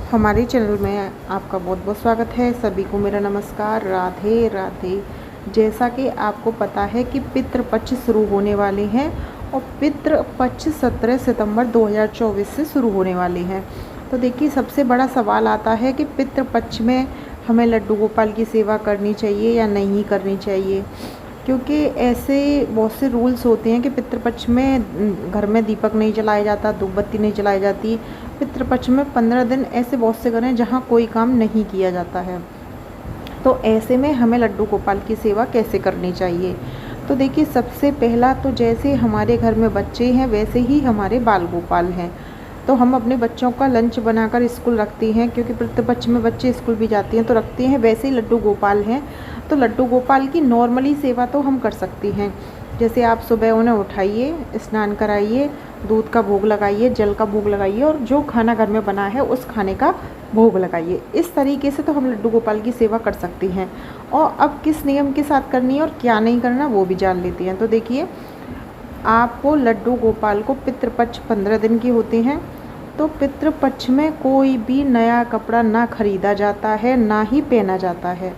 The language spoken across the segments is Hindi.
हमारे चैनल में आपका बहुत बहुत स्वागत है। सभी को मेरा नमस्कार, राधे राधे। जैसा कि आपको पता है कि पितृपक्ष शुरू होने वाले हैं और पितृपक्ष 17 सितंबर 2024 से शुरू होने वाले हैं। तो देखिए, सबसे बड़ा सवाल आता है कि पितृपक्ष में हमें लड्डू गोपाल की सेवा करनी चाहिए या नहीं करनी चाहिए, क्योंकि ऐसे बहुत से रूल्स होते हैं कि पितृपक्ष में घर में दीपक नहीं जलाया जाता, धूप बत्ती नहीं जलाई जाती। पितृपक्ष में 15 दिन ऐसे बहुत से घर हैं जहाँ कोई काम नहीं किया जाता है। तो ऐसे में हमें लड्डू गोपाल की सेवा कैसे करनी चाहिए? तो देखिए, सबसे पहला तो जैसे हमारे घर में बच्चे हैं वैसे ही हमारे बाल गोपाल हैं। तो हम अपने बच्चों का लंच बनाकर स्कूल रखते हैं, क्योंकि पितृपक्ष में बच्चे स्कूल भी जाते हैं तो रखते हैं। वैसे ही लड्डू गोपाल हैं, तो लड्डू गोपाल की नॉर्मली सेवा तो हम कर सकते हैं। जैसे आप सुबह उन्हें उठाइए, स्नान कराइए, दूध का भोग लगाइए, जल का भोग लगाइए और जो खाना घर में बना है उस खाने का भोग लगाइए। इस तरीके से तो हम लड्डू गोपाल की सेवा कर सकते हैं। और अब किस नियम के साथ करनी है और क्या नहीं करना वो भी जान लेते हैं। तो देखिए, आपको लड्डू गोपाल को पितृपक्ष 15 दिन के होते हैं, तो पितृपक्ष में कोई भी नया कपड़ा ना खरीदा जाता है, ना ही पहना जाता है।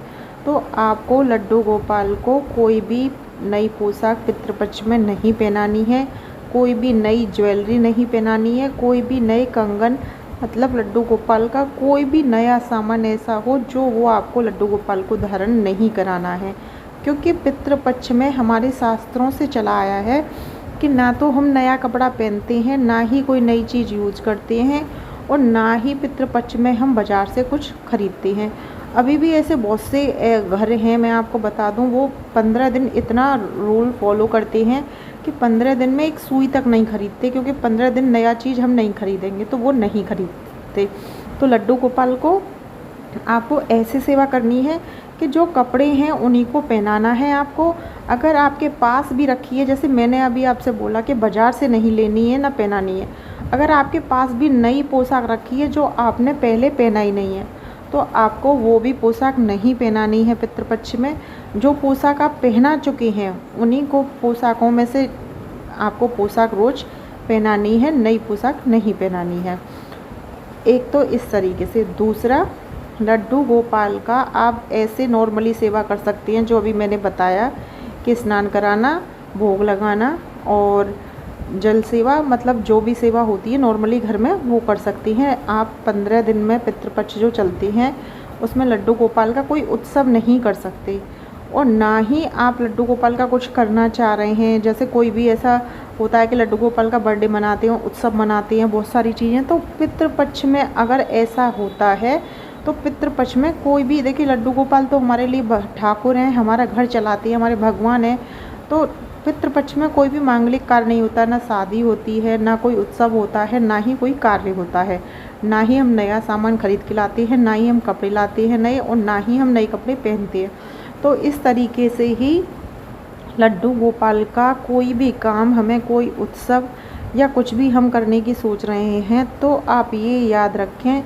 तो आपको लड्डू गोपाल को कोई भी नई पोशाक पितृपक्ष में नहीं पहनानी है, कोई भी नई ज्वेलरी नहीं पहनानी है, कोई भी नए कंगन, मतलब लड्डू गोपाल का कोई भी नया सामान ऐसा हो जो वो आपको लड्डू गोपाल को धारण नहीं कराना है। क्योंकि पितृपक्ष में हमारे शास्त्रों से चला आया है कि ना तो हम नया कपड़ा पहनते हैं, ना ही कोई नई चीज़ यूज करते हैं और ना ही पितृपक्ष में हम बाज़ार से कुछ खरीदते हैं। अभी भी ऐसे बहुत से घर हैं, मैं आपको बता दूं, वो 15 दिन इतना रूल फॉलो करते हैं कि 15 दिन में एक सुई तक नहीं खरीदते, क्योंकि 15 दिन नया चीज़ हम नहीं खरीदेंगे तो वो नहीं खरीदते। तो लड्डू गोपाल को आपको ऐसे सेवा करनी है कि जो कपड़े हैं उन्हीं को पहनाना है आपको। अगर आपके पास भी रखी है, जैसे मैंने अभी आपसे बोला कि बाज़ार से नहीं लेनी है ना पहनानी है, अगर आपके पास भी नई पोशाक रखी है जो आपने पहले पहना ही नहीं है, तो आपको वो भी पोशाक नहीं पहनानी है पितृपक्ष में। जो पोशाक आप पहना चुके हैं उन्हीं को पोशाकों में से आपको पोशाक रोज़ पहनानी है, नई पोशाक नहीं पहनानी है। एक तो इस तरीके से। दूसरा, लड्डू गोपाल का आप ऐसे नॉर्मली सेवा कर सकती हैं जो अभी मैंने बताया कि स्नान कराना, भोग लगाना और जल सेवा, मतलब जो भी सेवा होती है नॉर्मली घर में वो कर सकती हैं आप। 15 दिन में पितृपक्ष जो चलती हैं उसमें लड्डू गोपाल का कोई उत्सव नहीं कर सकते, और ना ही आप लड्डू गोपाल का कुछ करना चाह रहे हैं। जैसे कोई भी ऐसा होता है कि लड्डू गोपाल का बर्थडे मनाते हैं, उत्सव मनाते हैं, बहुत सारी चीज़ें, तो पितृपक्ष में अगर ऐसा होता है तो पितृपक्ष में कोई भी, देखिए लड्डू गोपाल तो हमारे लिए ठाकुर हैं, हमारा घर चलाते हैं, हमारे भगवान हैं। तो पितृपक्ष में कोई भी मांगलिक कार्य नहीं होता, ना शादी होती है, ना कोई उत्सव होता है, ना ही कोई कार्य होता है, ना ही हम नया सामान खरीद के लाते हैं, ना ही हम कपड़े लाते हैं नए, और ना ही हम नए कपड़े पहनते हैं। तो इस तरीके से ही लड्डू गोपाल का कोई भी काम, हमें कोई उत्सव या कुछ भी हम करने की सोच रहे हैं तो आप ये याद रखें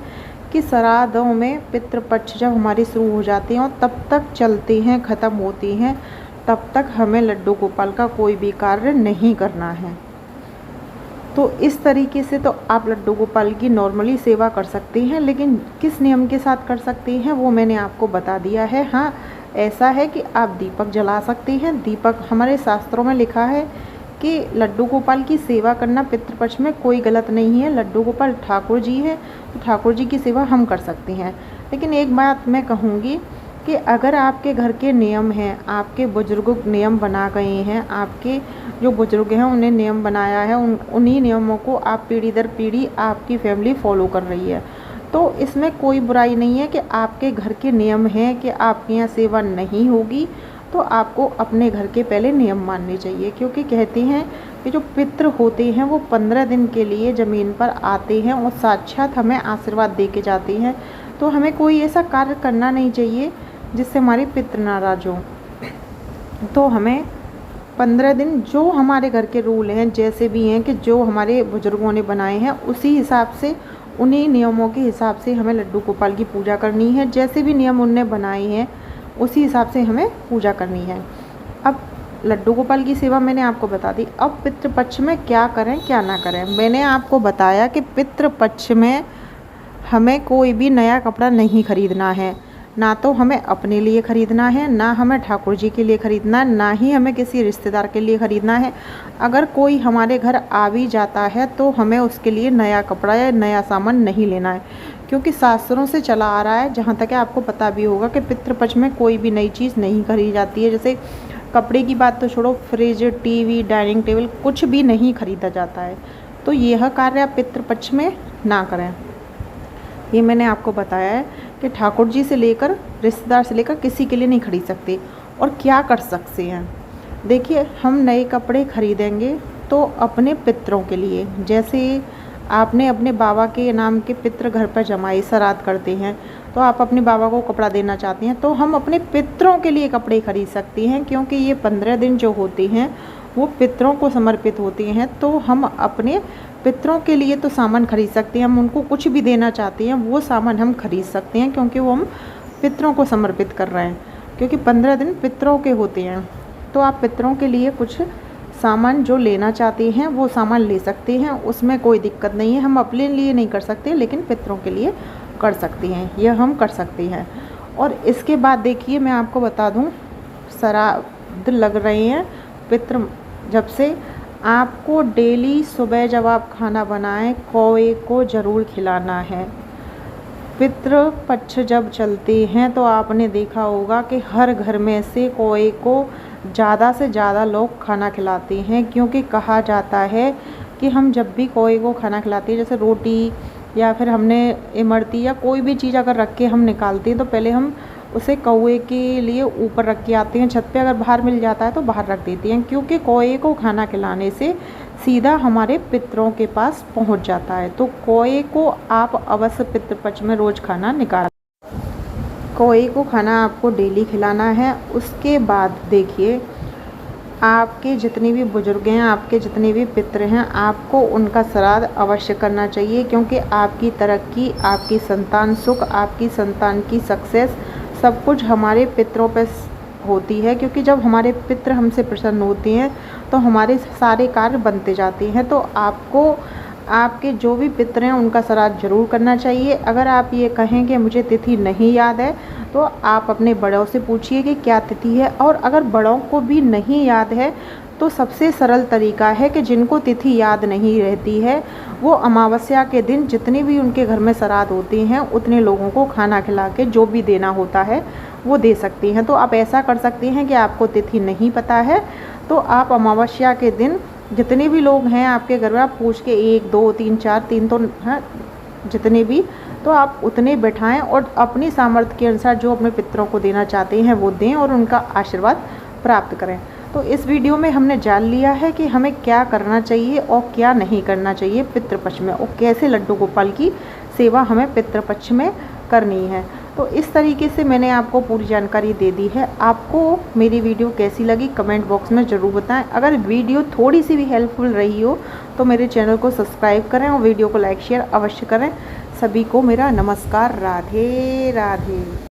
कि श्राद्धों में पितृपक्ष जब हमारे शुरू हो जाते हैं और तब तक चलते हैं, ख़त्म होते हैं, तब तक हमें लड्डू गोपाल का कोई भी कार्य नहीं करना है। तो इस तरीके से तो आप लड्डू गोपाल की नॉर्मली सेवा कर सकते हैं, लेकिन किस नियम के साथ कर सकते हैं वो मैंने आपको बता दिया है। हाँ, ऐसा है कि आप दीपक जला सकते हैं। दीपक, हमारे शास्त्रों में लिखा है कि लड्डू गोपाल की सेवा करना पितृपक्ष में कोई गलत नहीं है। लड्डू गोपाल ठाकुर जी है तो ठाकुर जी की सेवा हम कर सकते हैं। लेकिन एक बात मैं कहूँगी कि अगर आपके घर के नियम हैं, आपके बुजुर्ग नियम बना गए हैं, आपके जो बुजुर्ग हैं उन्हें नियम बनाया है, उन्हीं नियमों को आप पीढ़ी दर पीढ़ी आपकी फैमिली फॉलो कर रही है, तो इसमें कोई बुराई नहीं है कि आपके घर के नियम हैं कि आपके यहाँ सेवा नहीं होगी, तो आपको अपने घर के पहले नियम मानने चाहिए। क्योंकि कहते हैं कि जो पितृ होते हैं वो 15 दिन के लिए ज़मीन पर आते हैं और साक्षात हमें आशीर्वाद दे के जाते हैं। तो हमें कोई ऐसा कार्य करना नहीं चाहिए जिससे हमारे पितृ नाराज़ हों। तो हमें 15 दिन जो हमारे घर के रूल हैं, जैसे भी हैं कि जो हमारे बुजुर्गों ने बनाए हैं, उसी हिसाब से, उन्हीं नियमों के हिसाब से हमें लड्डू गोपाल की पूजा करनी है। जैसे भी नियम उनने बनाए हैं उसी हिसाब से हमें पूजा करनी है। अब लड्डू गोपाल की सेवा मैंने आपको बता दी। अब पितृपक्ष में क्या करें क्या ना करें, मैंने आपको बताया कि पितृपक्ष में हमें कोई भी नया कपड़ा नहीं खरीदना है, ना तो हमें अपने लिए ख़रीदना है, ना हमें ठाकुर जी के लिए ख़रीदना है, ना ही हमें किसी रिश्तेदार के लिए ख़रीदना है। अगर कोई हमारे घर आ भी जाता है तो हमें उसके लिए नया कपड़ा या नया सामान नहीं लेना है, क्योंकि शास्त्रों से चला आ रहा है, जहाँ तक है आपको पता भी होगा कि पितृपक्ष में कोई भी नई चीज़ नहीं खरीदी जाती है। जैसे कपड़े की बात तो छोड़ो, फ्रिज, टीवी, डाइनिंग टेबल कुछ भी नहीं खरीदा जाता है। तो यह कार्य आप पितृपक्ष में ना करें। ये मैंने आपको बताया है कि ठाकुर जी से लेकर रिश्तेदार से लेकर किसी के लिए नहीं खरीद सकते। और क्या कर सकते हैं, देखिए, हम नए कपड़े खरीदेंगे तो अपने पितरों के लिए, जैसे आपने अपने बाबा के नाम के पितृ घर पर जमाई श्राद्ध करते हैं, तो आप अपने बाबा को कपड़ा देना चाहते हैं, तो हम अपने पितरों के लिए कपड़े खरीद सकते हैं, क्योंकि ये 15 दिन जो होते हैं वो पितरों को समर्पित होते हैं। तो हम अपने पितरों के लिए तो सामान खरीद सकते हैं, हम उनको कुछ भी देना चाहते हैं वो सामान हम खरीद सकते हैं, क्योंकि वो हम पितरों को समर्पित कर रहे हैं, क्योंकि 15 दिन पितरों के होते हैं। तो आप पितरों के लिए कुछ सामान जो लेना चाहते हैं वो सामान ले सकते हैं, उसमें कोई दिक्कत नहीं है। हम अपने लिए नहीं कर सकते, लेकिन पितरों के लिए कर सकते हैं, यह हम कर सकते हैं। और इसके बाद देखिए, मैं आपको बता दूं, श्राद्ध लग रहे हैं पितृ, जब से आपको डेली सुबह जब आप खाना बनाएं कौवे को ज़रूर खिलाना है। पितृपक्ष जब चलते हैं तो आपने देखा होगा कि हर घर में से कौवे को ज़्यादा से ज़्यादा लोग खाना खिलाते हैं, क्योंकि कहा जाता है कि हम जब भी कौवे को खाना खिलाते हैं, जैसे रोटी या फिर हमने इमरती या कोई भी चीज़ अगर रख के हम निकालते हैं तो पहले हम उसे कौवे के लिए ऊपर रख के आते हैं छत पे, अगर बाहर मिल जाता है तो बाहर रख देते हैं, क्योंकि कौवे को खाना खिलाने से सीधा हमारे पितरों के पास पहुंच जाता है। तो कौवे को आप अवश्य पितृपक्ष में रोज़ खाना निकाल, कौवे को खाना आपको डेली खिलाना है। उसके बाद देखिए, आपके जितने भी बुजुर्ग हैं, आपके जितने भी पितृ हैं, आपको उनका श्राद्ध अवश्य करना चाहिए, क्योंकि आपकी तरक्की, आपकी संतान सुख, आपकी संतान की सक्सेस सब कुछ हमारे पितरों पे होती है। क्योंकि जब हमारे पितृ हमसे प्रसन्न होते हैं तो हमारे सारे कार्य बनते जाते हैं। तो आपको आपके जो भी पितृ हैं उनका श्राद्ध जरूर करना चाहिए। अगर आप ये कहें कि मुझे तिथि नहीं याद है, तो आप अपने बड़ों से पूछिए कि क्या तिथि है। और अगर बड़ों को भी नहीं याद है तो सबसे सरल तरीका है कि जिनको तिथि याद नहीं रहती है वो अमावस्या के दिन जितने भी उनके घर में श्राद्ध होते हैं उतने लोगों को खाना खिला के जो भी देना होता है वो दे सकती हैं। तो आप ऐसा कर सकते हैं कि आपको तिथि नहीं पता है तो आप अमावस्या के दिन जितने भी लोग हैं आपके घर में, आप पूछ के 1 2 3 4 3 तो हैं जितने भी, तो आप उतने बैठाएं और अपनी सामर्थ्य के अनुसार जो अपने पितरों को देना चाहते हैं वो दें और उनका आशीर्वाद प्राप्त करें। तो इस वीडियो में हमने जान लिया है कि हमें क्या करना चाहिए और क्या नहीं करना चाहिए पितृपक्ष में, और कैसे लड्डू गोपाल की सेवा हमें पितृपक्ष में करनी है। तो इस तरीके से मैंने आपको पूरी जानकारी दे दी है। आपको मेरी वीडियो कैसी लगी कमेंट बॉक्स में ज़रूर बताएं। अगर वीडियो थोड़ी सी भी हेल्पफुल रही हो तो मेरे चैनल को सब्सक्राइब करें और वीडियो को लाइक शेयर अवश्य करें। सभी को मेरा नमस्कार। राधे राधे।